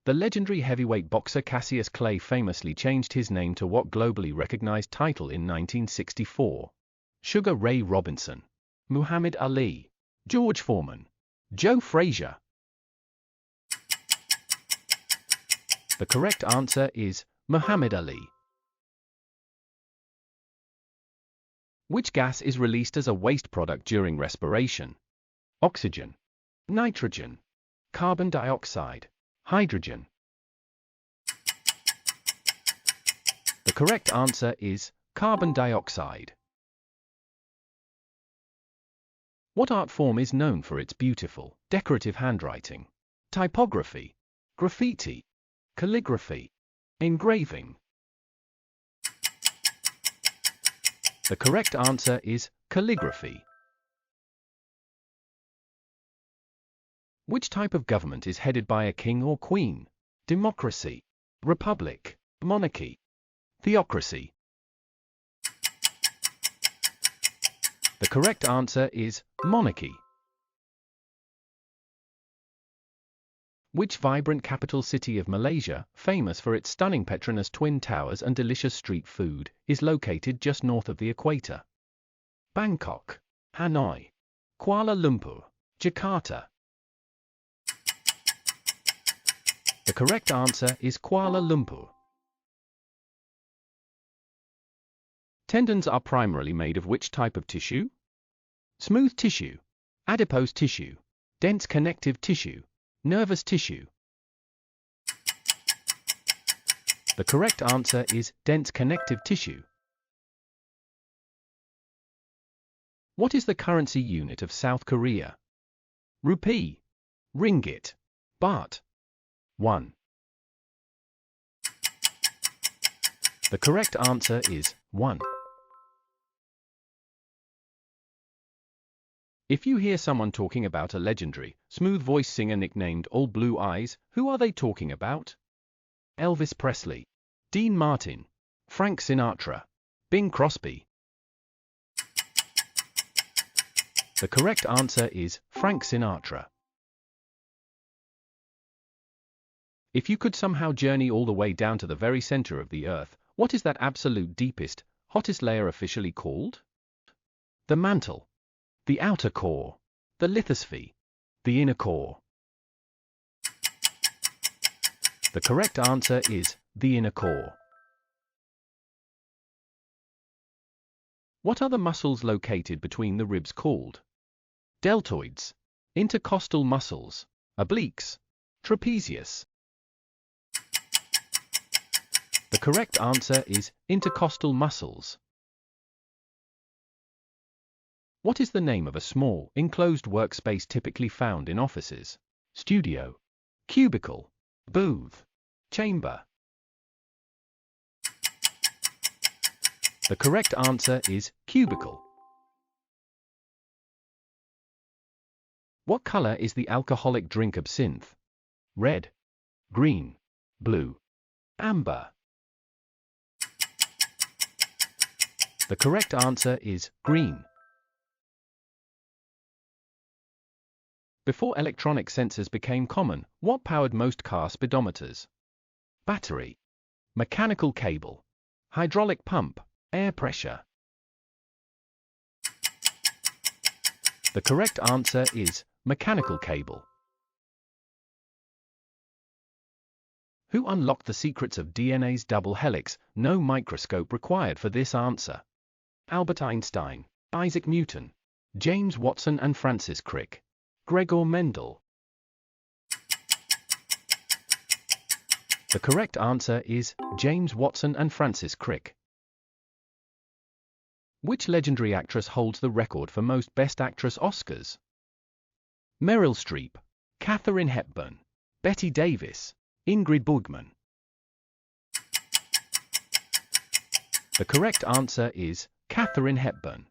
The legendary heavyweight boxer Cassius Clay famously changed his name to what globally recognized title in 1964? Sugar Ray Robinson, Muhammad Ali, George Foreman, Joe Frazier. The correct answer is Muhammad Ali. Which gas is released as a waste product during respiration? Oxygen, nitrogen, carbon dioxide, hydrogen. The correct answer is carbon dioxide. What art form is known for its beautiful, decorative handwriting? Typography, graffiti, calligraphy, engraving. The correct answer is calligraphy. Which type of government is headed by a king or queen? Democracy, republic, monarchy, theocracy. The correct answer is monarchy. Which vibrant capital city of Malaysia, famous for its stunning Petronas Twin Towers and delicious street food, is located just north of the equator? Bangkok, Hanoi, Kuala Lumpur, Jakarta. The correct answer is Kuala Lumpur. Tendons are primarily made of which type of tissue? Smooth tissue, adipose tissue, dense connective tissue, nervous tissue. The correct answer is dense connective tissue. What is the currency unit of South Korea? Rupee, ringgit, baht, won. The correct answer is won. If you hear someone talking about a legendary, smooth-voiced singer nicknamed All Blue Eyes, who are they talking about? Elvis Presley, Dean Martin, Frank Sinatra, Bing Crosby. The correct answer is Frank Sinatra. If you could somehow journey all the way down to the very center of the Earth, what is that absolute deepest, hottest layer officially called? The mantle, the outer core, the lithosphere, the inner core. The correct answer is the inner core. What are the muscles located between the ribs called? Deltoids, intercostal muscles, obliques, trapezius. The correct answer is intercostal muscles. What is the name of a small, enclosed workspace typically found in offices? Studio, cubicle, booth, chamber. The correct answer is cubicle. What color is the alcoholic drink absinthe? Red, green, blue, amber. The correct answer is green. Before electronic sensors became common, what powered most car speedometers? Battery, mechanical cable, hydraulic pump, air pressure. The correct answer is mechanical cable. Who unlocked the secrets of DNA's double helix? No microscope required for this answer. Albert Einstein, Isaac Newton, James Watson and Francis Crick, Gregor Mendel. The correct answer is James Watson and Francis Crick. Which legendary actress holds the record for most Best Actress Oscars? Meryl Streep, Katharine Hepburn, Bette Davis, Ingrid Bergman. The correct answer is Katharine Hepburn.